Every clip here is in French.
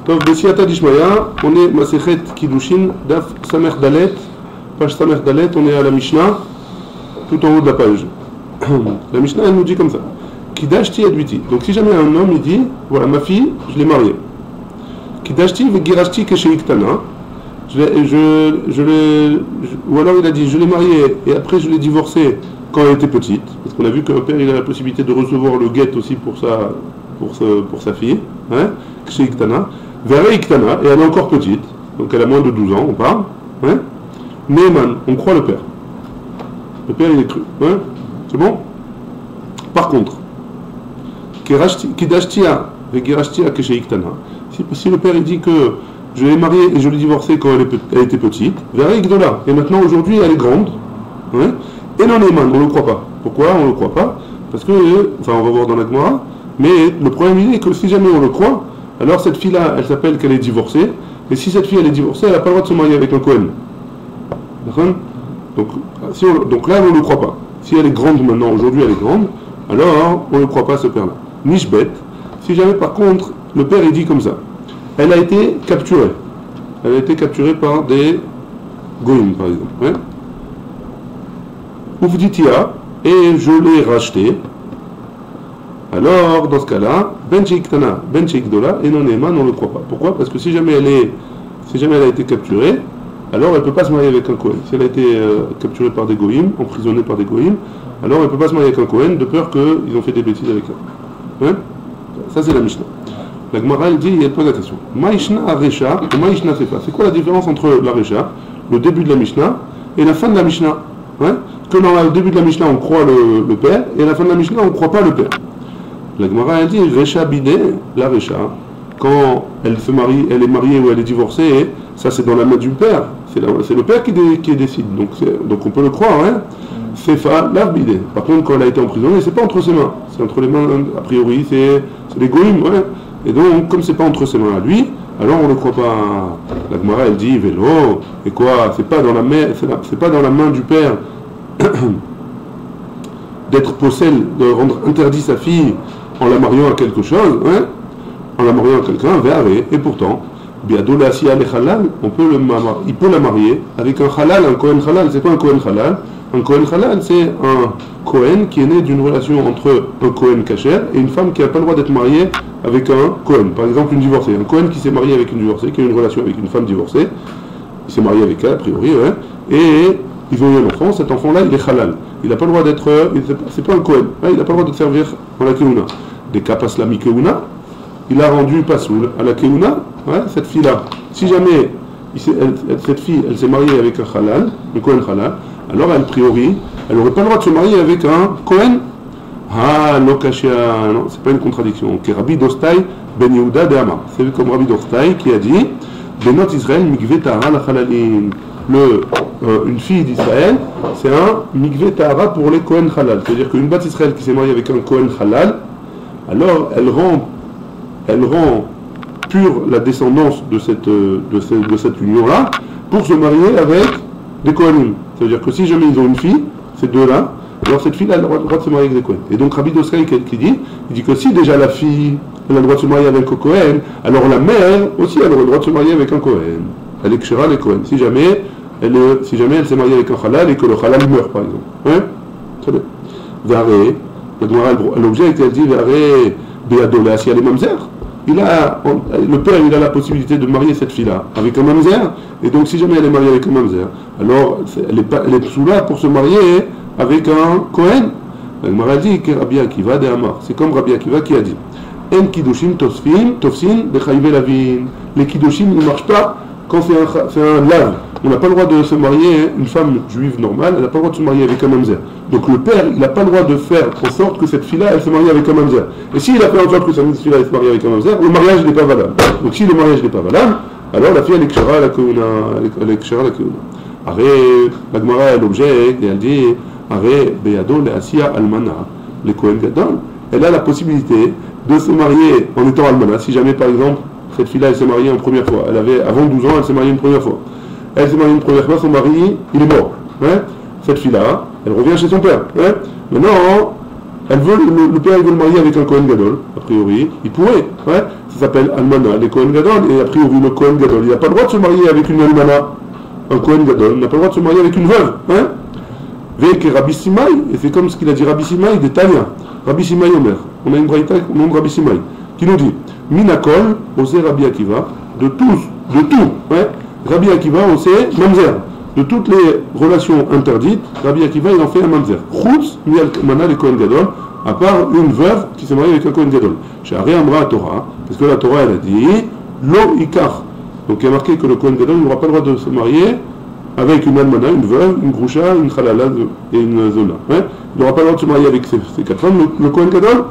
Donc, Bessiata Dishmaya, on est Masechet Kiddushin, Daf Samer Dalet, page Samer Dalet, on est à la Mishnah, tout en haut de la page. La Mishnah, elle nous dit comme ça. Kidashti Adviti. Donc, si jamais un homme, il dit, voilà, ma fille, je l'ai mariée. Kidashti Vegirashti Kesheiktana. Ou alors il a dit, je l'ai mariée et après je l'ai divorcée quand elle était petite. Parce qu'on a vu qu'un père, il a la possibilité de recevoir le guet aussi pour sa fille. Hein, Kesheiktana. Vereiktana, et elle est encore petite. Donc elle a moins de 12 ans, on parle. Hein. Neyman, on croit le père. Le père, il est cru. Hein. C'est bon? Par contre, Kidashtia Vegirashtia Kesheiktana. Si le père il dit que je l'ai mariée et je l'ai divorcée quand elle était petite, Vereikdola, et maintenant aujourd'hui elle est grande, hein, et non Neyman, on ne le croit pas. Pourquoi on ne le croit pas? Parce que, enfin on va voir dans la Gemara, mais le problème il est que si jamais on le croit, alors cette fille-là, elle s'appelle qu'elle est divorcée, et si cette fille elle est divorcée, elle n'a pas le droit de se marier avec un Kohen. D'accord? Donc là on ne le croit pas. Si elle est grande maintenant, aujourd'hui elle est grande, alors on ne le croit pas ce père-là. Nishbet, si jamais par contre, le père il dit comme ça, elle a été capturée. Elle a été capturée par des goïms, par exemple. Hein? Ouvditia, et je l'ai rachetée. Alors, dans ce cas-là, Ben Sheiktana, Ben Sheikdola, et non Neyman, on ne le croit pas. Pourquoi? Parce que si jamais elle a été capturée, alors elle ne peut pas se marier avec un Kohen. Si elle a été capturée par des goïms, emprisonnée par des goïms, alors elle ne peut pas se marier avec un Kohen, de peur qu'ils ont fait des bêtises avec elle. Hein? Ça, c'est la Mishnah. La Gemara, elle dit, elle pose la question. Maïshna Resha et Maïshna Sefa. C'est quoi la différence entre la Resha, le début de la Mishnah, et la fin de la Mishnah? Hein? Que dans le début de la Mishnah, on croit le père, et à la fin de la Mishnah, on ne croit pas le père. La Gemara, elle dit, Resha Bidé, la Resha, quand elle se marie, elle est mariée ou elle est divorcée, ça c'est dans la main du père. C'est le père qui décide. Donc on peut le croire, hein? Sefa, la Bidé. Par contre, quand elle a été emprisonnée, c'est pas entre ses mains. C'est entre les mains, a priori, c'est les goïms, ouais. Et donc, comme c'est pas entre ses mains à lui, alors on ne le croit pas. La Gemara, elle dit, vélo, et quoi? C'est pas dans la main du père d'être possède, de rendre interdit sa fille en la mariant à quelque chose, hein? En la mariant à quelqu'un, verré. Et pourtant, biadola si ale halal, il peut la marier avec un halal, un Kohen halal. C'est quoi un Kohen halal? Un Kohen halal, c'est un Kohen qui est né d'une relation entre un Kohen kasher et une femme qui n'a pas le droit d'être mariée avec un Kohen. Par exemple, une divorcée. Un Kohen qui s'est marié avec une divorcée, qui a une relation avec une femme divorcée, il s'est marié avec elle, a priori, ouais, et ils ont eu un enfant. Cet enfant-là, il est halal. Il n'a pas le droit d'être... c'est pas un Kohen. Hein, il n'a pas le droit de servir dans la Keuna. Des kapas la mi-Keuna, il a rendu pasoul à la Keuna, ouais, cette fille-là. Si jamais cette fille, elle s'est mariée avec un halal, un Kohen halal, alors a priori, elle n'aurait pas le droit de se marier avec un Kohen. Ah, l'okashia, non, c'est pas une contradiction. Que Rabbi Dostai ben Yehuda de Amar. C'est comme Rabbi Dostai qui a dit, Benot Israël mikve tahara la halalim. Une fille d'Israël, c'est un mikve tahara pour les Kohen halal. C'est-à-dire qu'une bat Israël qui s'est mariée avec un Kohen halal, alors elle rend pure la descendance de cette union-là pour se marier avec des Kohanim. C'est-à-dire que si jamais ils ont une fille, ces deux-là, alors cette fille a le droit de se marier avec des Kohen. Et donc Rabbi Dostai qui dit que si déjà la fille elle a le droit de se marier avec un Kohen, alors la mère aussi elle a le droit de se marier avec un Kohen. Elle est kshera les Kohen. Si jamais elle s'est mariée avec un halal et que le halal meurt par exemple. Hein? Très bien. Varé, l'objet elle dit Varé Béadolé si elle est mamzer. Le père il a la possibilité de marier cette fille-là avec un mamzer, et donc si jamais elle est mariée avec un mamzer, alors elle est sous là pour se marier avec un Kohen. La Gemara dit que Rabbi Akiva de Amar, c'est comme Rabbi Akiva qui a dit En Kiddushin Tofsin de Chayve Lavin. Les Kiddushin ne marchent pas quand c'est un lave. On n'a pas le droit de se marier, une femme juive normale, elle n'a pas le droit de se marier avec un mamzer. Donc le père, il n'a pas le droit de faire en sorte que cette fille-là, elle se marie avec un mamzer. Et s'il a fait en sorte que cette fille-là, elle se marie avec un mamzer, le mariage n'est pas valable. Donc si le mariage n'est pas valable, alors la fille, elle est kshara la keuna. Elle est kshara la keuna. Arrêt, la Gemara, elle objecte, et elle dit, arrêt, beyado le asiya almana, les Kohen gadol. Elle a la possibilité de se marier en étant almana. Si jamais, par exemple, cette fille-là, elle s'est mariée une première fois. Elle avait, avant 12 ans, elle s'est mariée une première fois. Elle s'est mariée une première fois, son mari, il est mort. Hein? Cette fille-là, elle revient chez son père. Hein? Maintenant, elle veut, le père veut le marier avec un Kohen Gadol, a priori, il pourrait, ouais, ça s'appelle Almana, les Kohen Gadol, et a priori le Kohen Gadol, il n'a pas le droit de se marier avec une Almana, un Kohen Gadol, il n'a pas le droit de se marier avec une veuve, hein. Veke Rabbi Simai, et c'est comme ce qu'il a dit Rabbi Simai de Tanya, Rabbi Simai Omer, on a une braïta au nom de Rabbi Simai, qui nous dit, Minakol, osé Rabbi Akiva, de tout, ouais, Rabbi Akiva, osé Mamzer. De toutes les relations interdites, Rabbi Akiva il en fait un mamzer. Chutz mi'almana le Kohen Gadol, à part une veuve qui s'est mariée avec un Kohen Gadol. Chez Ari Amra Torah, parce que la Torah elle a dit Lo Ikar. Donc il y a marqué que le Kohen Gadol n'aura pas le droit de se marier avec une almana, une veuve, une groucha, une chalala et une zona. Hein? Il n'aura pas le droit de se marier avec ces quatre femmes. Le Kohen Gadol,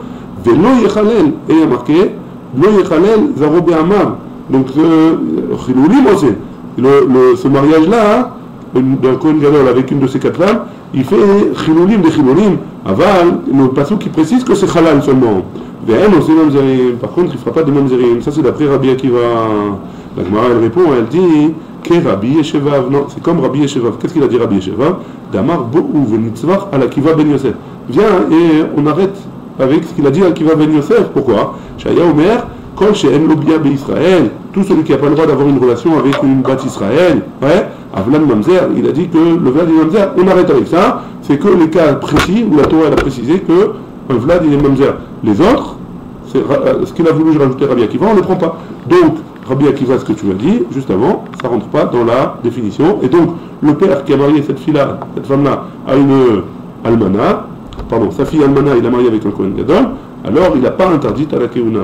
Velo Yechalel. Et il y a marqué Lo Yechalel Zaro Be'amar. Donc Chiloulim aussi. Ce mariage-là, hein, d'un Kohen Gadol avec une de ces quatre femmes, il fait chiloulim des chiloulim, aval, le passage qui précise que c'est halal seulement. Par contre, il ne fera pas de mamzerim. Ça, c'est d'après Rabbi Akiva. La Gemara, elle répond, elle dit que Rabbi Yeshevav. Non, c'est comme Rabbi Yeshevav. Qu'est-ce qu'il a dit Rabbi Yeshevav? Damar bo'u v'nitzvach al Akiva ben Yosef. Viens et on arrête avec ce qu'il a dit Akiva ben Yosef. Pourquoi? Shaya Omer, kol she'en lo bia be'Israël. Tout celui qui n'a pas le droit d'avoir une relation avec une bat Israël, ouais, Avlan Mamzer, il a dit que le Vlad il est Mamzer, on arrête avec ça, c'est que les cas précis où la Torah elle a précisé que un Vlad il est Mamzer. Les autres, c'est ce qu'il a voulu rajouter Rabbi Akiva, on ne le prend pas. Donc, Rabbi Akiva, ce que tu as dit juste avant, ça ne rentre pas dans la définition. Et donc, le père qui a marié cette fille-là, cette femme-là, à une Almana, pardon, sa fille Almana, il a marié avec un Kohen Gadol, alors il n'a pas interdit à la Keuna.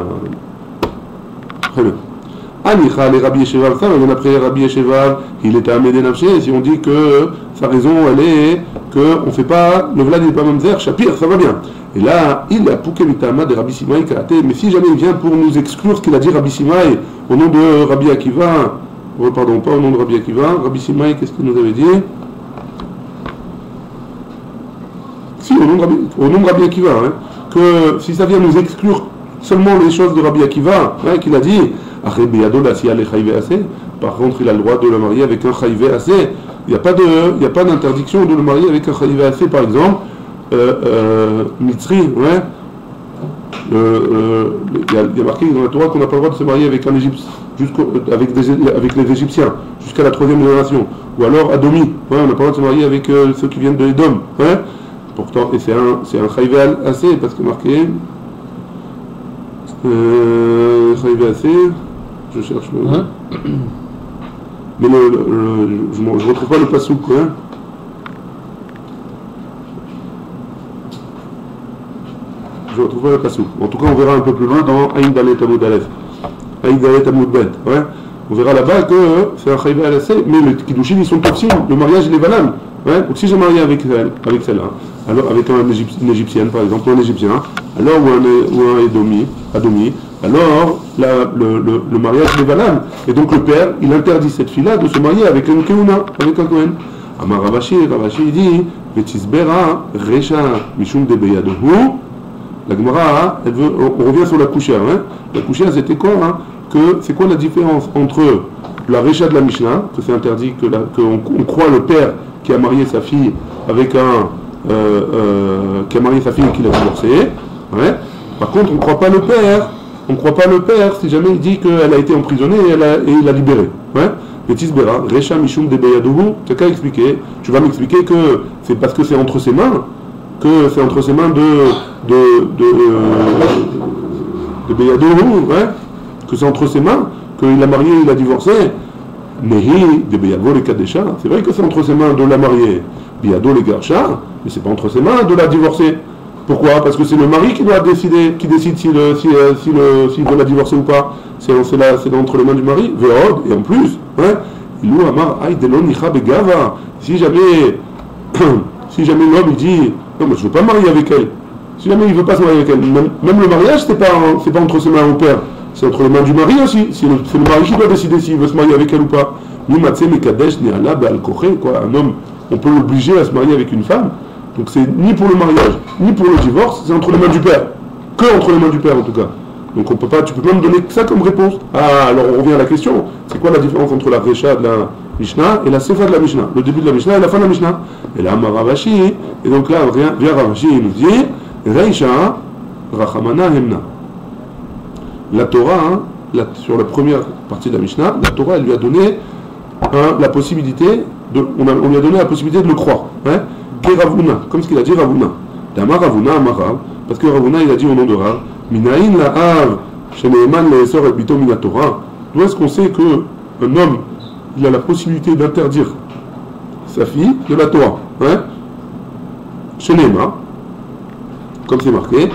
Très bien. Anicha les Rabbi Yeshevav, ça, mais après Rabbi Yeshevav, il était à Médénafché, si on dit que sa raison, elle est qu'on ne fait pas, le Vlad n'est pas Mamzer, Shapir, ça va bien. Et là, il a Pouké Mitama de Rabbi Simai Karaté, mais si jamais il vient pour nous exclure ce qu'il a dit Rabbi Simai, au nom de Rabbi Akiva, pardon, pas au nom de Rabbi Akiva, Rabbi Simai, qu'est-ce qu'il nous avait dit? Si, au nom de Rabbi Akiva, hein, que si ça vient nous exclure seulement les choses de Rabbi Akiva, hein, qu'il a dit, par contre, il a le droit de le marier avec un chayivé assez. Il n'y a pas d'interdiction de le marier avec un chayivé assez, par exemple. Mitzri, ouais. Il y a marqué dans la Torah qu'on n'a pas le droit de se marier avec un Égyptien, avec les Égyptiens, jusqu'à la 3e génération. Ou alors Adomi, ouais, on n'a pas le droit de se marier avec ceux qui viennent de Edom. Ouais. Pourtant, et c'est un chayivé assez, parce que marqué. Chayivé assez. Je cherche le... Hein? Mais je ne retrouve pas le passouk, hein? Je ne retrouve pas le passouk. En tout cas, on verra un peu plus loin dans Aïn Dalet Amoud Aleph. Aïn Dalet Amoud Bet. Ouais? On verra là-bas que c'est un chayivé à l'essai, mais les Kiddushin, ils sont toxiques. Le mariage, il est valable. Ouais? Donc si j'ai marié avec celle-là, alors avec une Égyptienne, par exemple, ou un Égyptien, alors ou un Adomi, alors le mariage est valable. Et donc le père, il interdit cette fille-là de se marier avec une Keuna, avec un Kohen. Amar Ravashi dit, Vetisbera, Recha, Mishum de Beyadohu. La Gemara, on revient sur la couchère. Hein. La couchère, c'était quoi hein? C'est quoi la différence entre la Recha de la Mishnah, que c'est interdit, qu'on croit le père qui a marié sa fille avec qui a marié sa fille et qui l'a divorcé. Ouais. Par contre, on ne croit pas le père. On ne croit pas le père si jamais il dit qu'elle a été emprisonnée et il l'a libérée. Ouais. Vetisbera, Recha Mishum de Beyadohu. Tu n'as qu'à expliquer. Tu vas m'expliquer que c'est parce que c'est entre ses mains, de Beyadohu, ouais, que c'est entre ses mains, qu'il a marié, il a divorcé. Nehi de Beyavo le Kadesha. C'est vrai que c'est entre ses mains de la marier. Beyado le Garsha, mais c'est pas entre ses mains de la divorcer. Pourquoi? Parce que c'est le mari qui doit décider, s'il veut la divorcer ou pas. C'est entre les mains du mari. Veod, et en plus, hein, Ilou Amar Aï Delon Nicha Begava. Si jamais l'homme il dit non mais je ne veux pas me marier avec elle. Si jamais il ne veut pas se marier avec elle, même le mariage c'est pas entre ses mains au père, c'est entre les mains du mari aussi. C'est le mari qui doit décider s'il veut se marier avec elle ou pas. Nimatse Mekadesh Niala Be'al Koché, quoi. Un homme, on peut l'obliger à se marier avec une femme. Donc c'est ni pour le mariage, ni pour le divorce, c'est entre les mains du père. Que entre les mains du père en tout cas. Donc on peut pas, tu peux pas me donner que ça comme réponse. Ah, alors on revient à la question. C'est quoi la différence entre la Recha de la Mishnah et la Sefa de la Mishnah? Le début de la Mishnah et la fin de la Mishnah. Et là, Ravashi, et donc là, vient Ravashi, il nous dit, Reisha, Rachamana Hemna. La Torah, sur la première partie de la Mishnah, la Torah elle lui a donné la possibilité, on lui a donné la possibilité de le croire. Hein? Ravuna, comme ce qu'il a dit Ravuna. Dama Ravuna Amara, parce que Ravuna il a dit au nom de Rav, Minaïn la Av, Sheneeman Leesor et Bito Mina Torah. D'où est-ce qu'on sait qu'un homme il a la possibilité d'interdire sa fille de la Torah? Hein? Sheneema, comme c'est marqué,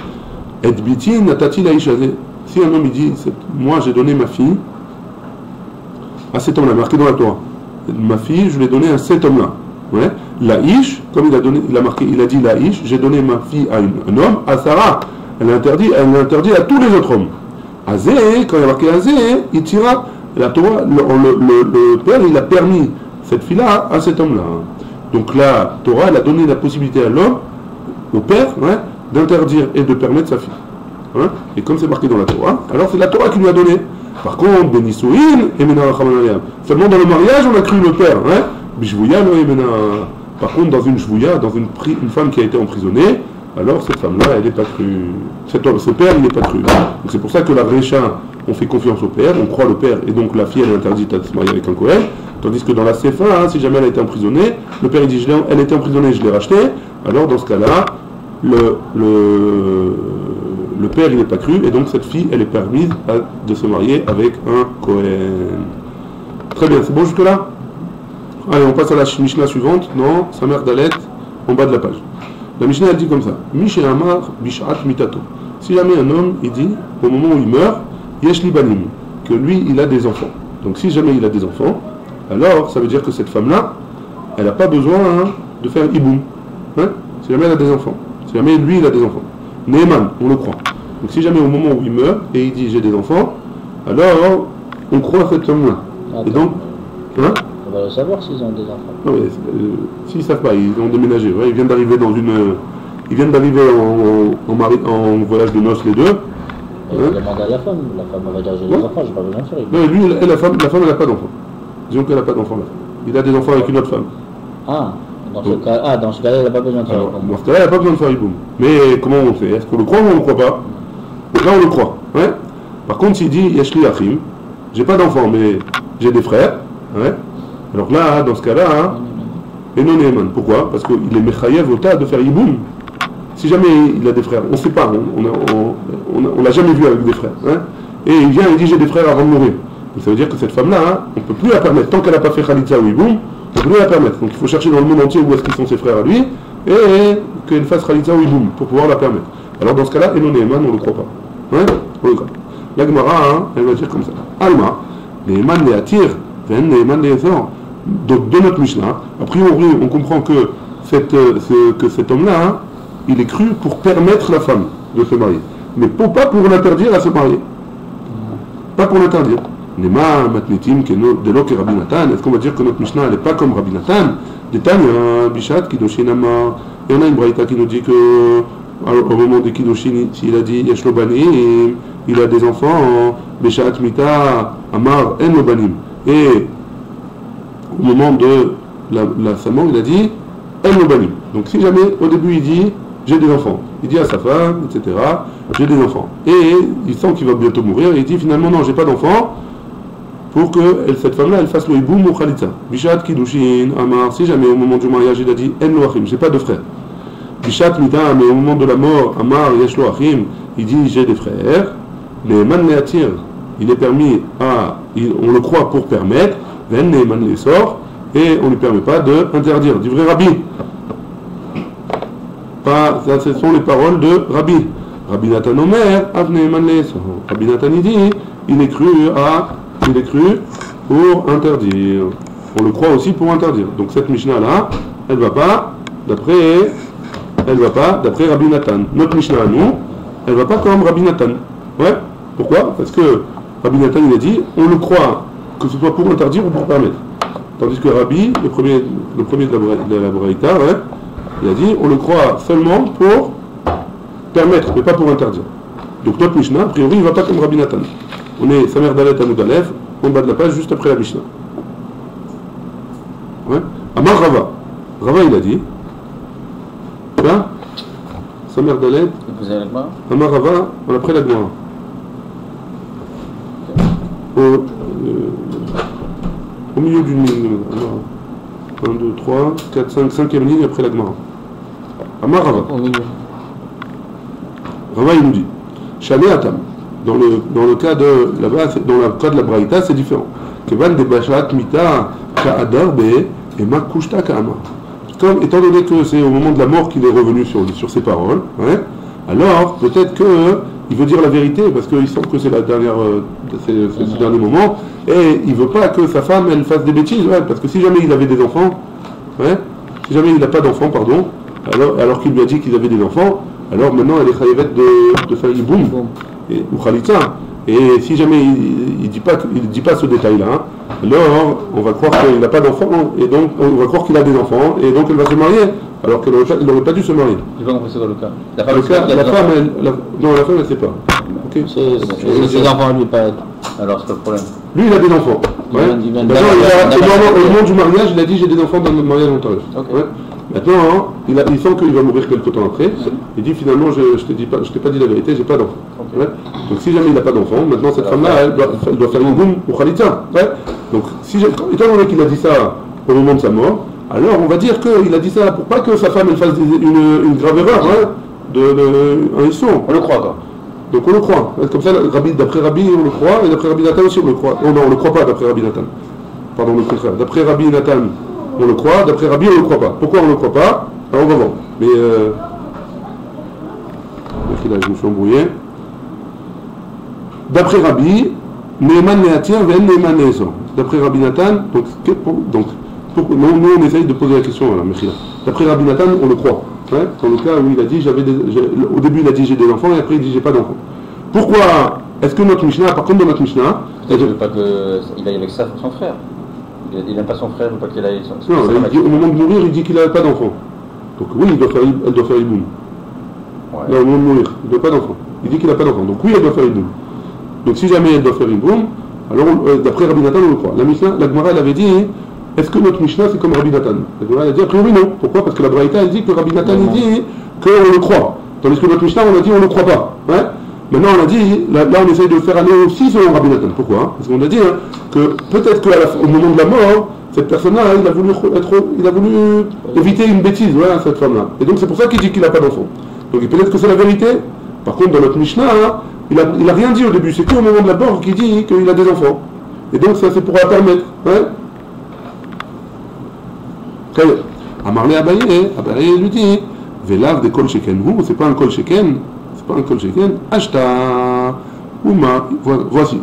Et Biti Natati Laïchazé. Si un homme il dit, moi j'ai donné ma fille à cet homme-là, marqué dans la Torah. Ma fille, je l'ai donnée à cet homme-là. Ouais. Laïch, comme il a marqué, il a dit Laïch, j'ai donné ma fille à un homme, à Sarah. Elle a interdit à tous les autres hommes. Azé, quand il a marqué Azé, il tira la Torah, le père, il a permis cette fille-là à cet homme-là. Donc la Torah, elle a donné la possibilité à l'homme, au père, ouais, d'interdire et de permettre sa fille. Hein? Et comme c'est marqué dans la Torah, alors c'est la Torah qui lui a donné. Par contre, Benissouin et Mena Rachamana. Seulement dans le mariage, on a cru le père. Hein? Bishvouya, par contre, dans une shvouya, dans une femme qui a été emprisonnée, alors cette femme-là, elle n'est pas crue. Ce père, il n'est pas cru. Donc c'est pour ça que la Récha, on fait confiance au père, on croit le père, et donc la fille, elle est interdite à se marier avec un Kohen. Tandis que dans la Sefa, hein, si jamais elle a été emprisonnée, le père il dit, elle a été emprisonnée, je l'ai rachetée. Alors dans ce cas-là, le père il n'est pas cru, et donc cette fille, elle est permise de se marier avec un Kohen. Très bien, c'est bon jusque là? Allez, on passe à la Mishnah suivante. Non, sa mère Dalet, en bas de la page. La Mishnah elle dit comme ça. Mishe Amar Bishat Mitato. Si jamais un homme, il dit, au moment où il meurt, Yesh li banim, que lui, il a des enfants. Donc si jamais il a des enfants, alors ça veut dire que cette femme-là, elle n'a pas besoin de faire iboum. Hein? Si jamais elle a des enfants. Si jamais lui, il a des enfants. Neeman, on le croit. Donc si jamais au moment où il meurt, et il dit j'ai des enfants, alors on croit à cet homme-là. Et donc, hein? On va le savoir s'ils ont des enfants. Ah oui, s'ils ne savent pas, ils ont déménagé. Ouais, ils viennent d'arriver dans une. Ils viennent d'arriver en voyage de noces les deux. On va demander à la femme va dire j'ai des enfants, j'ai pas besoin de faire. Non, lui, la femme elle n'a pas d'enfant. Disons qu'elle n'a pas d'enfant, la femme. Il a des enfants avec une autre femme. Ah, dans ce cas-là, elle n'a pas besoin de faire iboum. Dans ce cas-là, elle n'a pas besoin de faire iboum. Mais comment on fait? Est-ce qu'on le croit ou on ne le croit pas? Là, on le croit. Ouais. Par contre, s'il dit Yeshli Achim, j'ai pas d'enfant, mais j'ai des frères. Ouais. Alors là, dans ce cas-là, et non Neeman. Pourquoi? Parce qu'il est Mechayev au tas de faire Yiboum. Si jamais il a des frères, on ne sait pas, on l'a jamais vu avec des frères. Hein? Et il vient et dit j'ai des frères avant de mourir. Donc ça veut dire que cette femme-là, on ne peut plus la permettre. Tant qu'elle n'a pas fait Khalitza ou Yiboum, on ne peut plus la permettre. Donc il faut chercher dans le monde entier où est-ce qu'ils sont ses frères à lui, et qu'elle fasse Khalitza ou Yiboum pour pouvoir la permettre. Alors dans ce cas-là, et non Neeman, on ne le croit pas. Hein? On le croit. La Gemara, elle va dire comme ça. Alma, Neeman les attire, Ven Neeman les sort. Donc, de notre Mishnah, a priori, on comprend que cet homme-là, il est cru pour permettre la femme de se marier. Mais pas pour l'interdire à se marier. Pas pour l'interdire. Nema matnetim de l'ok et Rabbi Nathan. Est-ce qu'on va dire que notre Mishnah, elle n'est pas comme Rabbi Nathan? Détail, il y a un Bishat, Kidoshin Ama. Il y en a une Braïta qui nous dit que, au moment des Kidoshin, s'il a dit Yesh lo banim, il a des enfants, Bishat Mita, Amar, En lo banim. Et au moment de sa mort, il a dit El Nobanim. Donc si jamais au début il dit j'ai des enfants, il dit à sa femme, etc. J'ai des enfants. Et il sent qu'il va bientôt mourir, et il dit finalement non, j'ai pas d'enfants, pour que cette femme-là elle fasse le hiboum ou khalitza. Bishat Kidushin, Amar, si jamais au moment du mariage il a dit En lo achim, j'ai pas de frères. Bishat Mita, mais au moment de la mort, Amar, Yesh lo achim, il dit j'ai des frères. Les man neatir, il est permis on le croit pour permettre. Ven Neeman les sort et on ne lui permet pas d'interdire. Du vrai Rabbi. Ça, ce sont les paroles de Rabbi. Rabbi Nathan Omer, Av Neeman les sort. Rabbi Nathan il dit, il est cru pour interdire. On le croit aussi pour interdire. Donc cette Mishnah là, elle va pas d'après Rabbi Nathan. Notre Mishnah à nous, elle va pas comme Rabbi Nathan. Ouais. Pourquoi? Parce que Rabbi Nathan il a dit, on le croit que ce soit pour interdire ou pour permettre. Tandis que Rabbi, le premier de la Braïta, ouais, il a dit on le croit seulement pour permettre, mais pas pour interdire. Donc notre Mishnah, a priori, il ne va pas comme Rabbi Nathan. On est sa mère Dalet à Moudalef, en bas de la page, juste après la Mishnah. Ouais. Amar Rava. Rava, il a dit, Samer Dalet, Vous avez l'agma? Amarava, après la Gemara. Au milieu d'une ligne. 1, 2, 3, 4, 5, 5e ligne après la Gemara. Amarava. Au milieu. Rava il nous dit, Shane Atam. Dans le cas de là-bas, dans le cas de la Braïta, c'est différent. Kevan de Bashat Mita Ka'adar Be et Makushta Ka'ama. Comme étant donné que c'est au moment de la mort qu'il est revenu sur ses paroles, hein, alors peut-être qu'il veut dire la vérité parce qu'il sent que c'est la dernière, ce dernier moment, et il veut pas que sa femme elle fasse des bêtises, ouais, parce que si jamais il avait des enfants, ouais, si jamais il n'a pas d'enfants, pardon, alors qu'il lui a dit qu'il avait des enfants, alors maintenant elle est chayevet de faire boum ou khalitza. Et si jamais il dit pas ce détail-là, hein, alors on va croire qu'il n'a pas d'enfants, et donc on va croire qu'il a des enfants, et donc elle va se marier, alors qu'elle n'aurait pas dû se marier. Je vais pas compris c'est quoi le cas. La femme, elle ne sait pas. Okay. C'est ses enfants, lui, pas. Alors c'est pas le problème. Lui, il a des enfants. Ouais. Au moment du mariage, il a dit j'ai des enfants dans notre mariage antérieur. Okay. Ouais. Maintenant, il sent qu'il va mourir quelque temps après. Il dit finalement, je t'ai pas dit la vérité, j'ai pas d'enfant. Okay. Ouais. Donc si jamais il n'a pas d'enfant, maintenant cette femme-là, elle doit faire une boum ou khalitza. Ouais. Donc étant donné qu'il a dit ça au moment de sa mort, alors on va dire qu'il a dit ça pour pas que sa femme elle fasse une grave erreur, hein, un hisson. On le croit quoi. Donc on le croit. Comme ça, d'après Rabbi, on le croit, et d'après Rabbi Nathan aussi, on le croit. Oh non, on ne le croit pas d'après Rabbi Nathan. Pardon, le contraire. D'après Rabbi Nathan, on le croit, d'après Rabbi, on ne le croit pas. Pourquoi on ne le croit pas? Alors on va voir. Mais là, je me suis embrouillé. D'après Rabbi, Neeman Neatien, Ven Neeman Neeson. D'après Rabbi Nathan, nous on essaye de poser la question à la Mechila. D'après Rabbi Nathan, on le croit. Ouais, dans le cas où il a dit au début il a dit j'ai des enfants et après il dit j'ai pas d'enfants. Pourquoi est-ce que notre Mishnah, par contre dans notre Mishnah, il ne veut pas qu'il aille avec son frère. Il n'aime pas son frère, il ne veut pas qu'il aille avec son frère. Non, au moment de mourir, il dit qu'il n'a pas d'enfant. Donc oui, elle doit faire Iboum. Ouais. Non, au moment de mourir, il n'a pas d'enfant. Il dit qu'il n'a pas d'enfant. Donc oui, elle doit faire Iboum. Donc si jamais elle doit faire Iboum, alors d'après Rabbi Nathan, on le croit. La Mishnah, la Gemara, elle avait dit. Est-ce que notre Mishnah c'est comme Rabbi Nathan? La Gemara a dit a priori non. Pourquoi? Parce que la Braïta elle dit que Rabbi Nathan il dit qu'on le croit. Tandis que notre Mishnah on a dit on ne le croit pas. Ouais. Maintenant on a dit, là on essaye de faire aller aussi selon Rabbi Nathan. Pourquoi? Parce qu'on a dit que peut-être qu'au moment de la mort, cette personne-là il a voulu éviter une bêtise, ouais, cette femme-là. Et donc c'est pour ça qu'il dit qu'il n'a pas d'enfant. Donc peut-être que c'est la vérité. Par contre dans notre Mishnah, il a rien dit au début. C'est qu'au moment de la mort qu'il dit qu'il a des enfants. Et donc ça c'est pour la permettre. Ouais. Amarle Abaye lui dit Velav de Kol Sheken Hu, c'est pas un Kol Sheken, Ashta, Ouma, voici,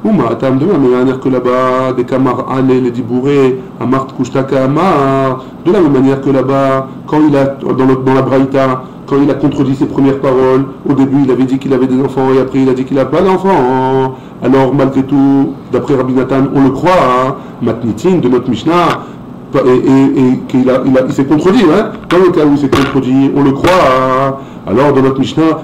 Ouma, Atam de la même manière que là-bas, des Kamar Ale, les Dibouré, Amart Kushtaka Amar, de la même manière que là-bas, quand il a, dans la Braïta, quand il a contredit ses premières paroles, au début il avait dit qu'il avait des enfants et après il a dit qu'il n'a pas d'enfants. Alors malgré tout, d'après Rabbi Nathan, on le croit, Matnitin de notre Mishnah, et qu'il s'est contredit, hein. Dans le cas où il s'est contredit, on le croit. Alors dans notre Mishnah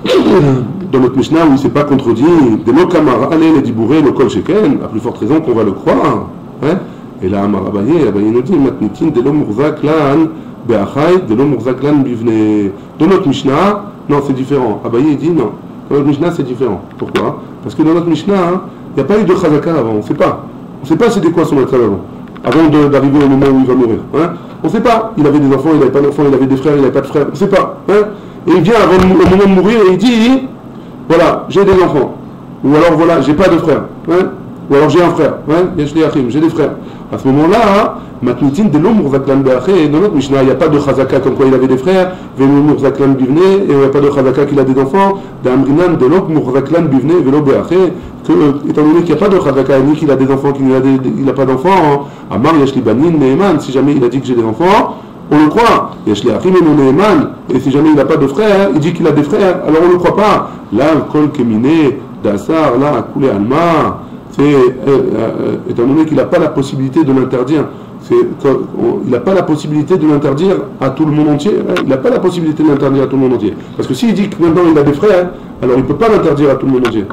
où il ne s'est pas contredit, des mots kamar, allez les dibourés, le kol sheken, à plus forte raison qu'on va le croire. Hein. Et là, Amar Abaye nous dit, matnitin de l'homme murzak lan be'achai, de l'homme murzak lan bivne. Dans notre Mishnah, non, c'est différent. Abaye dit non. Dans notre Mishnah, c'est différent. Pourquoi? Parce que dans notre Mishnah, il n'y a pas eu de chazaka avant, on ne sait pas. On ne sait pas c'était quoi son maître avant d'arriver au moment où il va mourir. Hein. On ne sait pas. Il avait des enfants, il n'avait pas d'enfants, il avait des frères, il n'avait pas de frères. On ne sait pas. Hein. Et il vient au moment de mourir et il dit, voilà, j'ai des enfants. Ou alors voilà, j'ai pas de frères. Hein. Ou alors j'ai un frère. Hein. J'ai des frères. À ce moment-là, Matnitin de l'homme Murzaklan Be'aché, dans notre Mishnah, il n'y a pas de chazaka comme quoi il avait des frères, Velo Murzaklan Bivne, et il n'y a pas de chazaka qu'il a des enfants, d'Amrinan de l'homme Murzaklan Bivne, Velo Be'aché, que, étant donné qu'il n'y a pas de chazaka, ni qu'il a des enfants, qu'il n'a pas d'enfants, Amar Yashli Banin Neeman, si jamais il a dit que j'ai des enfants, on le croit. Yashli Achim et Neeman, et si jamais il n'a pas de frères, il dit qu'il a des frères, alors on ne le croit pas. Là, Kol Kemine, Dassar, là, Akoule Alma, c'est, étant donné qu'il n'a pas la possibilité de l'interdire, il n'a pas la possibilité de l'interdire à tout le monde entier. Hein, il n'a pas la possibilité de l'interdire à tout le monde entier. Parce que s'il dit que maintenant il a des frères, alors il ne peut pas l'interdire à tout le monde entier.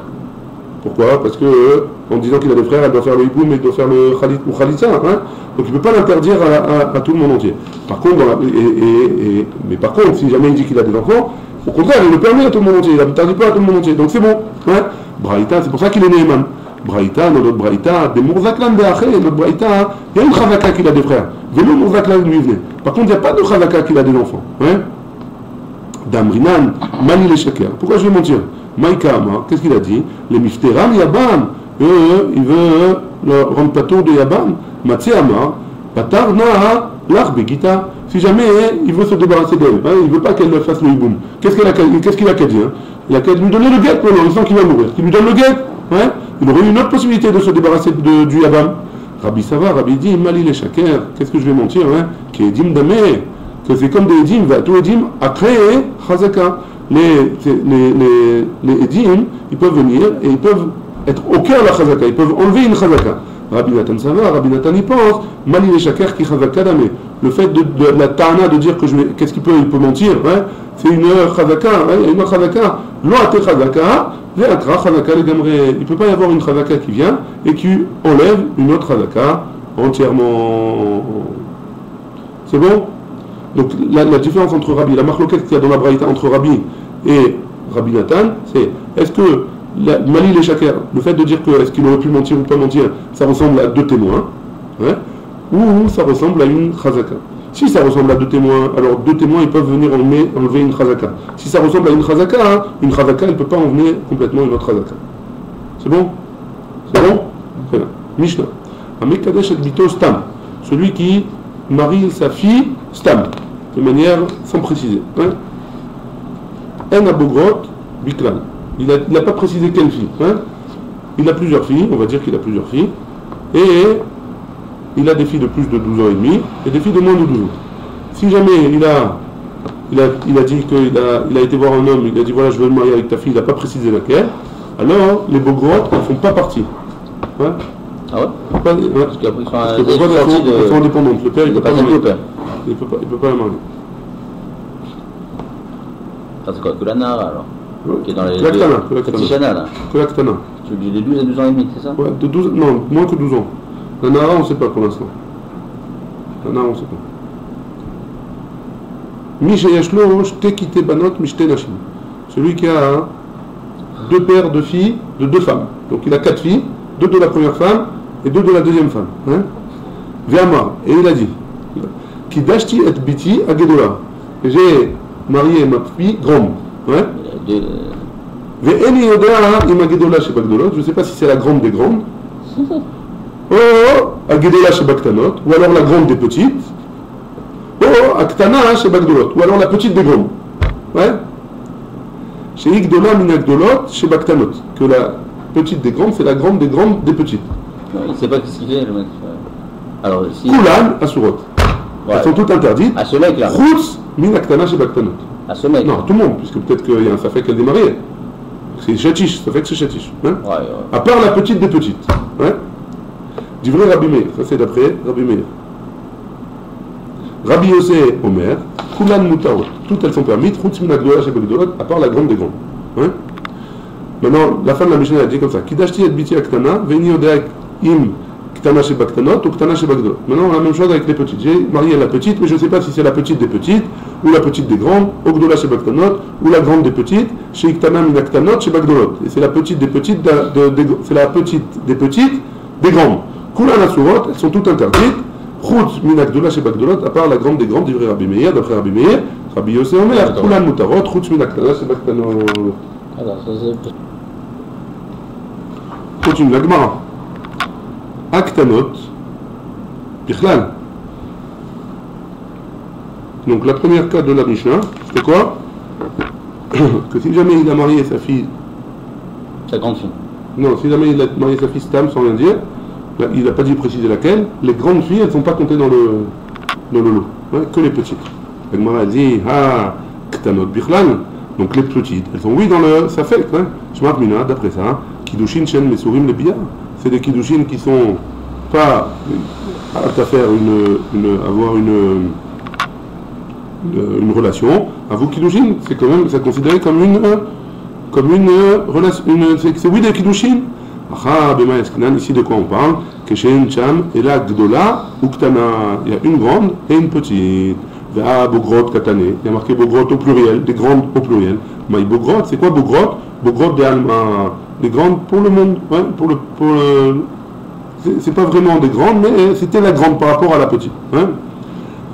Pourquoi? Parce que en disant qu'il a des frères, elle doit faire le hiboum, mais il doit faire le khalitza. Hein, donc il ne peut pas l'interdire à tout le monde entier. Par contre, mais par contre, si jamais il dit qu'il a des enfants, au contraire, il le permet à tout le monde entier, il n'interdit pas à tout le monde entier. Donc c'est bon. Hein. Braïta, c'est pour ça qu'il est Neeman. Braïta, notre Braïta, des Mourzaklan de Aché, notre Braïta, il y a une Chazaka qui a des frères. Vélo Mourzaklan lui venait. Par contre, il n'y a pas de Chazaka qui a des enfants. Hein. Damrinan, Mani le Shaker. Pourquoi je vais mentir? Maïka Amar, qu'est-ce qu'il a dit? Les Mifteram Yabam, il veut le rendre plateau de Yabam. Matzé Amar, Patar Naha, l'Arbe Gita. Si jamais il veut se débarrasser d'elle, hein, il ne veut pas qu'elle fasse le hiboum. Qu'est-ce qu'il a qu'à dire? Il a qu'à lui donner le guet maintenant, il sent qu'il va mourir. Il lui donne le guet. Hein. Il aurait eu une autre possibilité de se débarrasser du Yabam. Rabbi Sava, Rabbi dit, Mali les Shaker, qu'est-ce que je vais mentir? Hein? Qui est Edim Damé, que c'est comme des Edim, tout Edim a créé Chazaka. Les Edim, ils peuvent venir et ils peuvent être au cœur de la Chazaka, ils peuvent enlever une Chazaka. Rabbi Nathan Sava, Rabbi Nathan y pense, Mali les Shaker qui Chazaka Damé. Le fait de la Ta'ana de dire que qu'est-ce qu'il peut mentir, hein? C'est une Chazaka, hein? Une Chazaka, lo ate Chazaka, il ne peut pas y avoir une Chazaka qui vient et qui enlève une autre Chazaka entièrement. C'est bon? Donc la différence entre Rabbi, la marloquette qu'il y a dans la Braïta entre Rabbi et Rabbi Nathan, c'est est-ce que Mali les Shaker, le fait de dire que est-ce qu'il aurait pu mentir ou pas mentir, ça ressemble à deux témoins, hein, ou ça ressemble à une Chazaka. Si ça ressemble à deux témoins, alors deux témoins ils peuvent venir enlever une Chazaka. Si ça ressemble à une Chazaka, hein, elle ne peut pas enlever complètement une autre Chazaka. C'est bon? C'est bon? Très bien. Mishnah. Amekadesh et Bito Stam. Celui qui marie sa fille Stam, de manière sans préciser. En Abogrot Biklan. Il n'a pas précisé quelle fille. Hein? Il a plusieurs filles, on va dire qu'il a plusieurs filles. Et il a des filles de plus de 12 ans et demi et des filles de moins de 12 ans. Si jamais il a dit qu'il a été voir un homme, il a dit voilà je veux me marier avec ta fille, il n'a pas précisé laquelle, alors les Bogrotes ne font pas partie. Hein? Ah ouais? Parce que les Bogrotes sont indépendantes. Le père il ne peut pas la marier. Il peut pas la marier. Ah, c'est quoi? Que la Nara alors? Ouais. Qui est dans les Kolaktana. là. Kolaktana. Celui de 12 à 12 ans et demi, c'est ça? Ouais, de 12, non, moins que 12 ans. La Nara, on ne sait pas pour l'instant. La Nara, on ne sait pas. Mishayashlo, shtekite banot, mishte nashim. Celui qui a deux paires de filles, de deux femmes. Donc il a 4 filles, 2 de la première femme et 2 de la deuxième femme. Hein? Viama, et il a dit Kidashti et biti agedola. J'ai marié ma fille grande. Ouais? Je ne sais pas si c'est la grande des grandes. Agedola chez Baktanot, ou alors la grande des petites. Aktana chez Bagdolot, ou alors la petite des grandes. Ouais? Chez Igdola min Agdolot chez Baktanot. Que la petite des grandes, c'est la grande des petites. Il ne sait pas ce qu'il fait le mec. Alors, si... Kulan Asurot. Ouais. Elles sont toutes interdites. À ce mec là. Chutz min Aktana chez Baktanot. À ce mec. Non, tout le monde, puisque peut-être qu'il y a un Safek qu'elle est mariée. C'est Chatish, ça fait que c'est Chatish. Hein? Ouais. À part la petite des petites. Hein? Du vrai Rabbi Meir, ça c'est d'après Rabbi Meir. Rabbi Yosef Omer, Kulan Mutarot. Toutes elles sont permises, Chutz min Agdola chez Bagdolot, à part la grande des grandes. Hein? Maintenant, la fin de la Mishnah a dit comme ça Kidashti et biti Aktana, Veni Odeak im Ktana chez Baktanot ou Ktana chez Bagdolot. Maintenant, on a la même chose avec les petites. J'ai marié la petite, mais je ne sais pas si c'est la petite des petites, ou la petite des grandes, Ogdola chez Baktanot, ou la grande des petites, chez Iktana min Aktanot chez Bagdolot. Et c'est la petite des petites, c'est la petite des petites des grandes. Kulan Asurot, elles sont toutes interdites. Chutz min Agdola chez Bagdolot, à part la grande des grandes, du vrai Rabbi Meir, d'après Rabbi Meir, Rabbi Yosef Omer, Kulan Mutarot, Chutz min Aktana chez Baktanot. Alors, ça c'est... Continue la Gemara. Aktanot, Bichlal. Donc la première cas de la Mishnah, c'était quoi? Que si jamais il a marié sa fille... Sa grande fille. Non, si jamais il a marié sa fille Stam sans rien dire, il n'a pas dit préciser laquelle, les grandes filles, elles ne sont pas comptées dans le lot. Ouais, que les petites. La Gemara dit, Ktanot Bichlal. Donc les petites, elles sont oui dans le Safek. Hein? Shmat Mina, d'après ça, Kiddushin Shen Mesurim le Biyah. C'est des Kiddushin qui sont pas aptes à faire avoir une relation. À vous Kiddushin, c'est quand même, c'est considéré comme comme une relation, c'est oui des kiddushin. Ah, bema yaskinan, ici de quoi on parle? Keshen cham et la gdola ou ktana. Il y a une grande et une petite. Va bogrot katane. Il y a marqué bogrot au pluriel, des grandes au pluriel. Mais bogrot, c'est quoi bogrot? Bogrot de alma, des grandes pour le monde, ouais, pour le c'est pas vraiment des grandes, mais c'était la grande par rapport à la petite. Hein?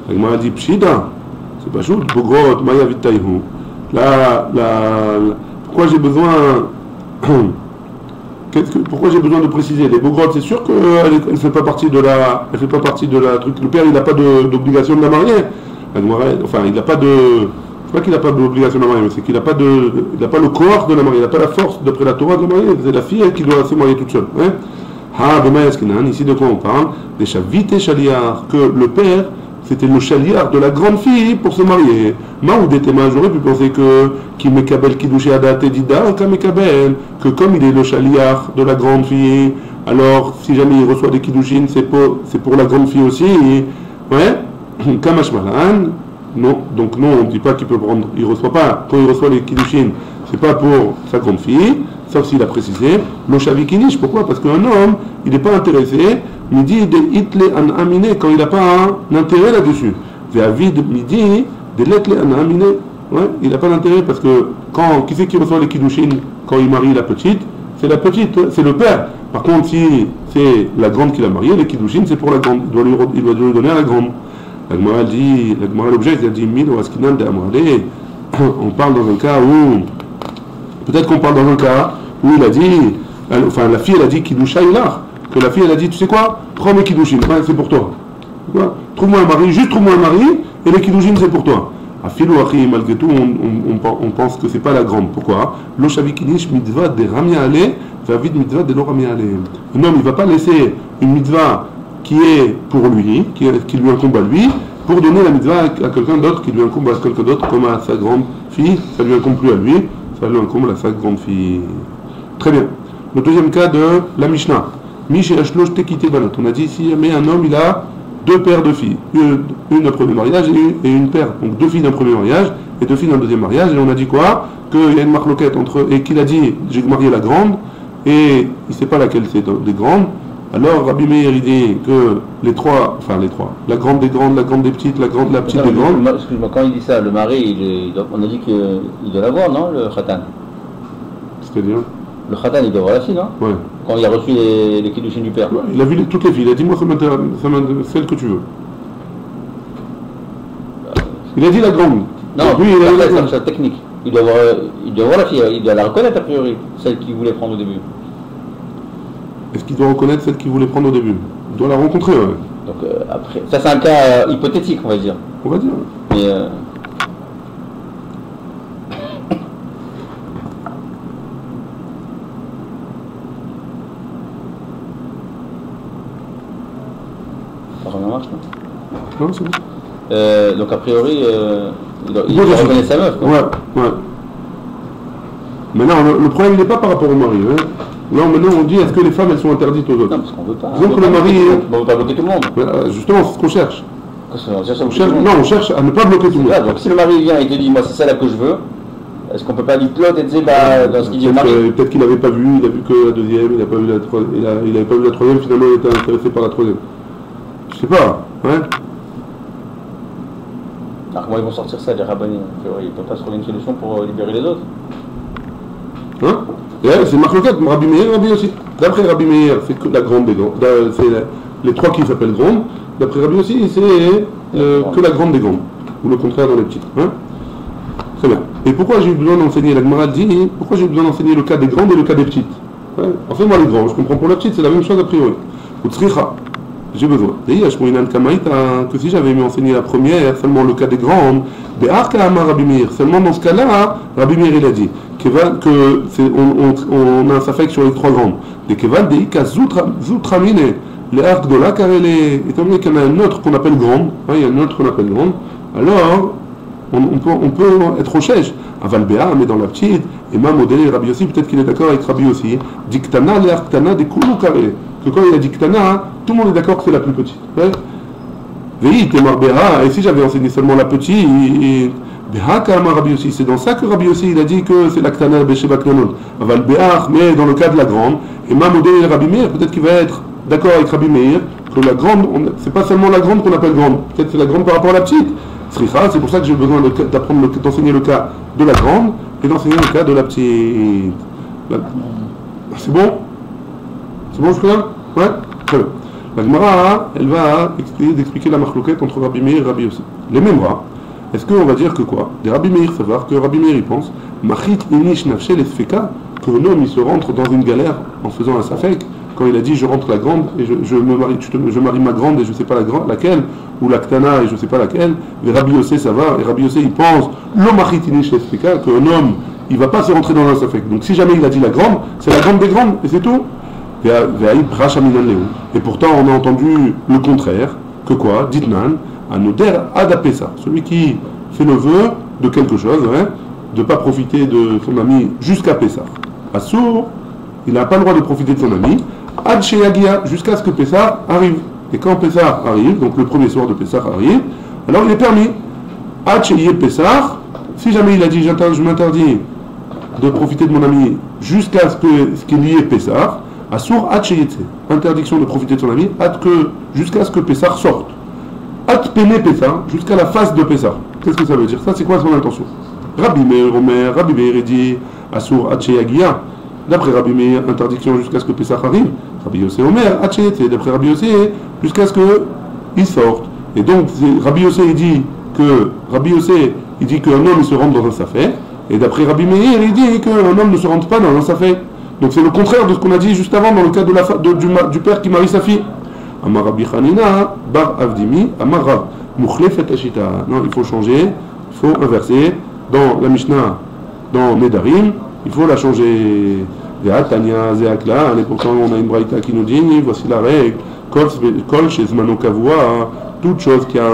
Il m'a dit pshida, c'est pas chaud. Bogrot, maya vitayhu. Pourquoi j'ai besoin pourquoi j'ai besoin de préciser? Les bogrottes, c'est sûr qu'elle ne fait pas partie de la truc. Le père, il n'a pas d'obligation de la marier. Enfin, il n'a pas de. C'est pas qu'il n'a pas d'obligation de la marier, mais c'est qu'il n'a pas le corps de la marier, il n'a pas la force d'après la Torah de la marier. C'est la fille qui doit se marier toute seule. Hein? Ah, ici de quoi on parle? Des chavit et chaliar, que le père, c'était le chaliar de la grande fille pour se marier. J'aurais pu penser que que comme il est le chaliar de la grande fille, alors si jamais il reçoit des kiddushin, c'est pour la grande fille aussi. Ouais. Kamashmalan. Non, donc non, on ne dit pas qu'il peut prendre, il reçoit pas, quand il reçoit les kiddushin, c'est pas pour sa grande fille, sauf s'il a précisé, le shavi kiddush. Pourquoi? Parce qu'un homme, il n'est pas intéressé, midi de hitle an aminé, quand il n'a pas un intérêt là-dessus. Véavid midi de letle an aminé, ouais, il n'a pas d'intérêt parce que qui c'est qui reçoit les kiddushin quand il marie la petite? C'est la petite, c'est le père. Par contre, si c'est la grande qui l'a mariée, les kiddushin, c'est pour la grande, il doit lui donner à la grande. L'Agmara dit, l'objet, il a dit Mil ou Askinan de Amrale. On parle dans un cas où, peut-être qu'on parle dans un cas où il a dit, enfin la fille elle a dit Kiddusha Ilar, que la fille elle a dit, tu sais quoi, prends mes Kiddushin, ouais, c'est pour toi. Trouve-moi un mari, juste trouve-moi un mari, et les Kiddushin c'est pour toi. A Philo Achi, malgré tout, on pense que c'est pas la grande. Pourquoi? Lo Shavikinish mitzvah de Ramia Ale, Vavid mitzvah de lo Ramia Ale. Un homme, il ne va pas laisser une mitzvah qui est pour lui, qui lui incombe à lui, pour donner la mitzvah à quelqu'un d'autre, qui lui incombe à quelqu'un d'autre, comme à sa grande fille, ça lui incombe plus à lui, ça lui incombe à sa grande fille. Très bien. Le deuxième cas de la Mishnah. On a dit ici, mais un homme, il a deux paires de filles, une d'un premier mariage et une paire, donc deux filles d'un premier mariage et deux filles d'un deuxième mariage, et on a dit quoi? Qu'il y a une marloquette entre, et qu'il a dit, j'ai marié la grande, et il ne sait pas laquelle c'est des grandes. Alors Rabbi Meir il dit que les trois, la grande des grandes, la grande des petites, la petite des grandes. Excuse-moi, quand il dit ça, le mari, on a dit qu'il doit l'avoir, non, le khatan? C'est-à-dire? Le khatan, il doit avoir la fille, non? Ouais. Quand il a reçu les kiddushin du père. Ouais, il a vu toutes les filles, il a dit moi ça m'intéresse, celle que tu veux. Il a dit la grande. Non, oui, c'est la technique. Il doit avoir la fille, il doit la reconnaître a priori, celle qu'il voulait prendre au début. Est-ce qu'il doit reconnaître celle qu'il voulait prendre au début? Il doit la rencontrer, ouais. Donc après, ça c'est un cas hypothétique, on va dire. On va dire. Mais ça remarche, non? Non, c'est bon. Donc a priori, il doit reconnaître sa meuf, quoi. Ouais. Maintenant, le problème n'est pas par rapport au mari, hein. Non, maintenant on dit est-ce que les femmes elles sont interdites aux autres? Non, parce qu'on veut pas. Donc le mari. On ne veut pas bloquer tout le monde. Justement, c'est ce qu'on cherche. On cherche à ne pas bloquer tout le monde. Donc si le mari vient et te dit moi c'est celle-là que je veux, est-ce qu'on peut pas lui ploter et dire dans ce qu'il dit le mari? Peut-être qu'il n'avait pas vu, il a vu que la deuxième, il n'avait pas vu la troisième, il n'avait pas vu la troisième, finalement il était intéressé par la troisième. Je sais pas, hein? Alors comment ils vont sortir ça, les rabbinés? Ils ne peuvent pas trouver une solution pour libérer les autres? Hein? C'est Marloquette, Rabbi Meir, Rabbi aussi. D'après Rabbi Meir, c'est que la grande des grandes. C'est les trois qui s'appellent grandes. D'après Rabbi aussi, c'est que la grande des grandes. Ou le contraire dans les petites. Hein? Très bien. Et pourquoi j'ai eu besoin d'enseigner, la Gemara dit, pourquoi j'ai eu besoin d'enseigner le cas des grandes et le cas des petites? Ouais. En fait, moi les grands, je comprends pour la petite, c'est la même chose a priori. Ou tsricha, j'ai besoin. Et je une que si j'avais enseigné la première, seulement le cas des grandes, Rabbi Meir, seulement dans ce cas-là, Rabbi Meir il a dit on a un safek sur les trois grandes. Des keval des ika zoutramine, les arcs de là, car étant donné qu'il y en a un autre qu'on appelle grande, hein, il y a un autre qu'on appelle grande, alors on peut être au chèche. Aval Béa, mais dans la petite, et même modèle Rabbi aussi, peut-être qu'il est d'accord avec Rabbi aussi, diktana, les arctana, des koulou carré. Que quand il y a diktana, tout le monde est d'accord que c'est la plus petite. Veille, t'es marbéa, et si j'avais enseigné seulement la petite, C'est dans ça que Rabbi Yossi il a dit que c'est la Ktana Besheba Knanon. Aval Be'ach, mais dans le cas de la grande, et Mamodé et Rabbi Meir, peut-être qu'il va être d'accord avec Rabbi Meir, que la grande, c'est pas seulement la grande qu'on appelle grande, peut-être c'est la grande par rapport à la petite. Sricha, c'est pour ça que j'ai besoin d'enseigner le cas de la grande et d'enseigner le cas de la petite. C'est bon? C'est bon jusque-là? Ouais? Très bien. La Gemara, elle va expliquer la marloquette entre Rabbi Meir et Rabbi Yossi. Les mêmes bras. Est-ce qu'on va dire que quoi? Des Rabbi Meir, savoir que Rabbi Meir il pense Machit inish nafshe lesfeka, qu'un homme il se rentre dans une galère en faisant un safek, quand il a dit je rentre la grande et je marie ma grande et je ne sais pas laquelle, ou la ktana et je ne sais pas laquelle, et Rabbi Yossi ça va, et Rabbi Yossi il pense lo machit inish lesfeka, qu'un homme il ne va pas se rentrer dans un safek. Donc si jamais il a dit la grande, c'est la grande des grandes, et c'est tout. Et pourtant on a entendu le contraire, que quoi? Ditnan, Anoder Adapesa, celui qui fait le vœu de quelque chose, hein, de ne pas profiter de son ami jusqu'à Pessah. Assour, il n'a pas le droit de profiter de son ami, Ad Sheyagia, jusqu'à ce que Pessah arrive. Et quand Pessah arrive, donc le premier soir de Pessah arrive, alors il est permis. Ad Sheyye Pessah, si jamais il a dit je m'interdis de profiter de mon ami jusqu'à ce qu'il y ait Pessah, Assour Ad Sheyetse, interdiction de profiter de son ami, jusqu'à ce que Pessah sorte. At Pene Pessah, jusqu'à la face de Pessah. Qu'est-ce que ça veut dire? Ça, c'est quoi son intention? Rabbi Meir dit Assour Ad Sheyagia. D'après Rabbi Meir, interdiction jusqu'à ce que Pessah arrive. Rabbi Yossi Omer Ad Sheyetse. D'après Rabbi Yossi, jusqu'à ce qu'il sorte. Et donc, Rabbi Yossi dit qu'un homme il se rentre dans un safek. Et d'après Rabbi Meir, il dit qu'un homme ne se rentre pas dans un safek. Donc c'est le contraire de ce qu'on a dit juste avant dans le cas du père qui marie sa fille. Amar Rabbi Hanina, Bar Avdimi, Amar Rav, Mukhlef et Ashita. Non, il faut changer, il faut inverser. Dans la Mishnah, dans Nedarim, il faut la changer. Ve'at Tanya Zeakla, et pourtant on a une braïta qui nous dit, voici la règle, Kol chez Zmano Kavua, toute chose qui a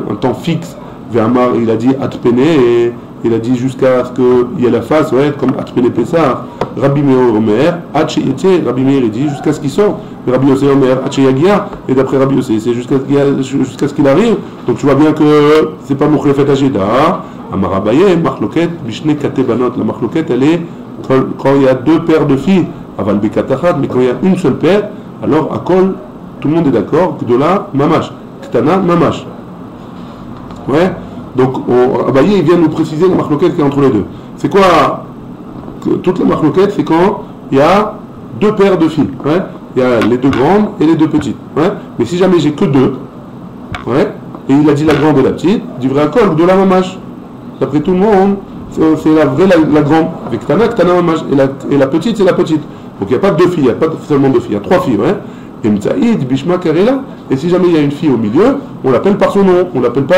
un temps fixe. Ve'amar, il a dit Atpene, il a dit jusqu'à ce qu'il y ait la face, ouais, comme Atpene Pessah. Rabbi Meir Omer, Rabbi Meir il dit jusqu'à ce qu'il sort. Rabbi Yossi Omer, Yagia, et d'après Rabbi Yossi, c'est jusqu'à ce qu'il arrive. Donc tu vois bien que c'est pas Mukhlefet Ajeda. Amar Abaye, Machloket, Bishne Katebanot. La Machloket, elle est quand il y a deux paires de filles, Aval Bekatachat, mais quand il y a une seule paire, alors à Kol, tout le monde est d'accord, Gdola, Mamash, Ktana, Mamash. Ouais. Donc Abaye, il vient nous préciser la Machloket qui est entre les deux. C'est quoi? Toute la marloquette, c'est quand il y a deux paires de filles. Ouais. Il y a les deux grandes et les deux petites. Ouais. Mais si jamais j'ai que deux, ouais, et il a dit la grande et la petite, du vrai accord ou de la mamache. D'après tout le monde, c'est la vraie, la grande. Avec Tana, mamache. Et la petite, c'est la petite. Donc il n'y a pas deux filles, il n'y a pas seulement deux filles, il y a trois filles. Ouais. Et Mtsaïd, Bishma, Karela. Et si jamais il y a une fille au milieu, on l'appelle par son nom. On l'appelle pas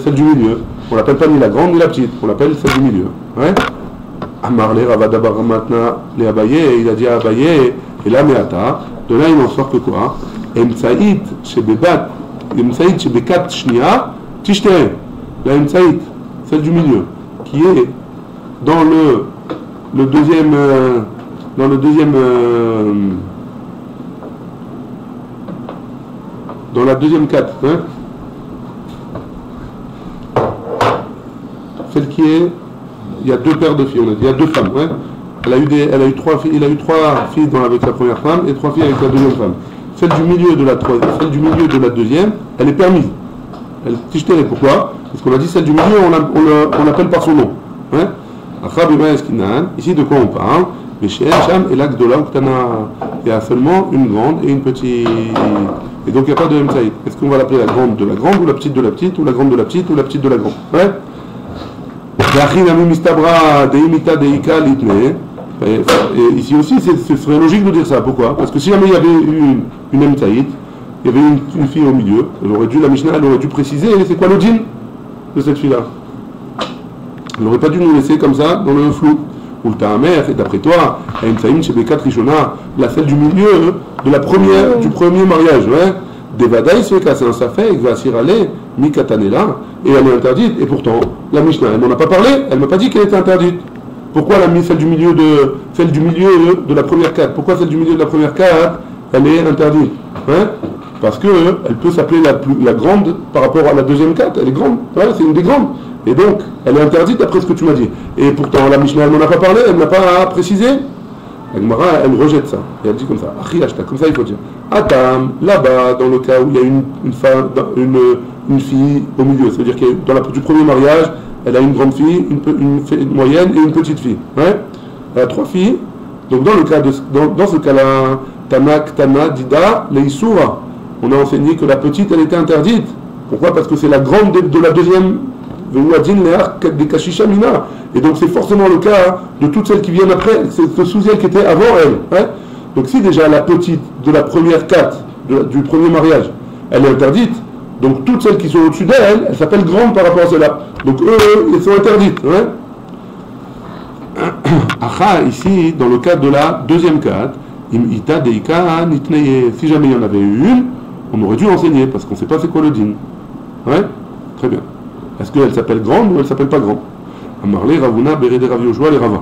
celle du milieu. On l'appelle pas ni la grande ni la petite. On l'appelle celle du milieu. Ouais. Amarle Ravadabar maintenant les Abaye, il a dit à Abaye, et là Meata, de là il en sort que quoi? Emtsaït chez Bekat Shnia, Tishtere, la Emtsaït, celle du milieu, qui est dans le deuxième, dans la deuxième 4, hein? Celle qui est. Il y a deux paires de filles, on a dit, il y a deux femmes, ouais. Il a eu trois filles avec la première femme et trois filles avec la deuxième femme. Celle du milieu de la deuxième, elle est permise. Elle est tichetée. Pourquoi? Parce qu'on a dit celle du milieu, on l'appelle par son nom. Hein? Ici de quoi on parle? Mais chez Hacham et l'Akdola Uktana, il y a seulement une grande et une petite. Et donc il n'y a pas de Msaïd. Est-ce qu'on va l'appeler la grande de la grande ou la petite de la petite ou la grande de la petite ou la petite de la grande? Ouais? Et ici aussi, ce serait logique de dire ça. Pourquoi? Parce que si jamais il y avait une Emtaït, il y avait une fille au milieu, la Mishnah elle aurait dû préciser c'est quoi le djinn de cette fille-là. Elle n'aurait pas dû nous laisser comme ça dans le flou. Ou le Ta'amer, et d'après toi, Emtaïm chez Bekat Rishona, la celle du milieu du premier mariage, ouais. Devadaï se casse un safek, va s'iraler, mikatanela, et elle est interdite. Et pourtant, la Mishnah, elle m'en a pas parlé, elle m'a pas dit qu'elle était interdite. Pourquoi elle a mis celle du milieu de la première 4? Pourquoi celle du milieu de la première 4, elle est interdite? Hein? Parce que elle peut s'appeler la grande par rapport à la deuxième 4, elle est grande, ouais, c'est une des grandes. Et donc, elle est interdite après ce que tu m'as dit. Et pourtant, la Mishnah, elle n'en a pas parlé, elle n'a pas précisé. La Gemara, elle rejette ça. Et elle dit comme ça, Achiyashta, comme ça il faut dire. Atam, là-bas, dans le cas où il y a une fille au milieu, c'est-à-dire que du premier mariage, elle a une grande fille, une moyenne et une petite fille. Ouais, elle a 3 filles. Donc dans ce cas-là, Tanak, Tana, Dida, Leisura, on a enseigné que la petite, elle était interdite. Pourquoi? Parce que c'est la grande de la deuxième, des Kashishamina. Et donc c'est forcément le cas de toutes celles qui viennent après, c'est sous elle qui était avant elle. Hein. Donc si déjà la petite de la première 4, du premier mariage, elle est interdite, donc toutes celles qui sont au-dessus d'elle, elles s'appellent grandes par rapport à cela. Donc eux, elles sont interdites. Hein. Acha, ici, dans le cas de la deuxième 4, Ita Deika Nitneye. Si jamais il y en avait eu une, on aurait dû enseigner, parce qu'on ne sait pas c'est quoi le din. Ouais? Très bien. Est-ce qu'elle s'appelle grande ou elle ne s'appelle pas grande? Amarle Ravuna Berede Rav Yoshua les Rava.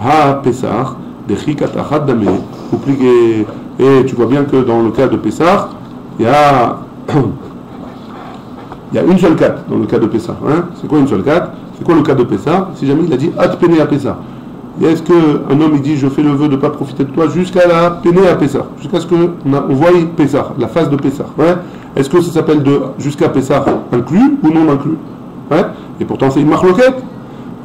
Ha Pesach, Dechikat Achad Dame, compliqué. Et tu vois bien que dans le cas de Pesach, il y a une seule 4 dans le cas de Pesach. Hein? C'est quoi une seule 4? C'est quoi le cas de Pesach? Si jamais il a dit At Pene à Pesach. Et est-ce qu'un homme il dit je fais le vœu de ne pas profiter de toi jusqu'à la Pene à Pesach, jusqu'à ce qu'on voie Pesach, la phase de Pesach. Ouais? Est-ce que ça s'appelle de jusqu'à Pesach inclus ou non inclus? Ouais? Et pourtant c'est une marloquette.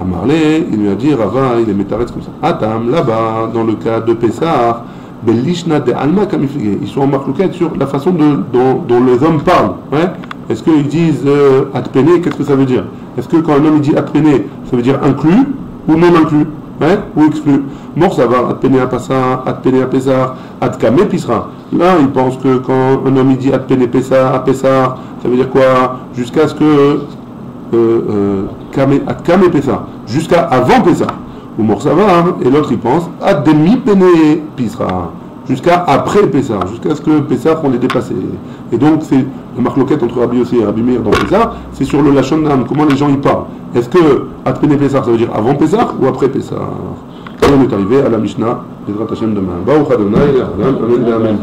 Amarlé, il lui a dit Rava, il est métaretz comme ça. Atam, là-bas, dans le cas de Pesach, Belishna de Alma Kamiflige, ils sont en marloquette sur la façon dont les hommes parlent. Ouais? Est-ce qu'ils disent Atpene, qu'est-ce que ça veut dire? Est-ce que quand un homme il dit Atpene, ça veut dire inclus ou non inclus? Hein? Ou exclu? Mort ça va, Atpene à Passa, Atpene à Pessar, Atkame Pisra. Là, il pense que quand un homme il dit Atpene Pessar, à Pessar, ça veut dire quoi? Jusqu'à ce que Atkame Pessar, jusqu'à avant Pessar. Ou mort ça va, hein? Et l'autre il pense Ademi Pene Pisra, jusqu'à après Pessar, jusqu'à ce que Pessar on les dépassé. Et donc c'est la marloquette entre Rabbi Yossi et Rabbi Meir dans Pessar, c'est sur le Lachon Nam, comment les gens y parlent. Est-ce que Atpene Pessar ça veut dire avant Pessar ou après Pessar? Et on est arrivé à la Mishnah, Bezrat Hashem demain. Baruch Adonai, Amen, Amen.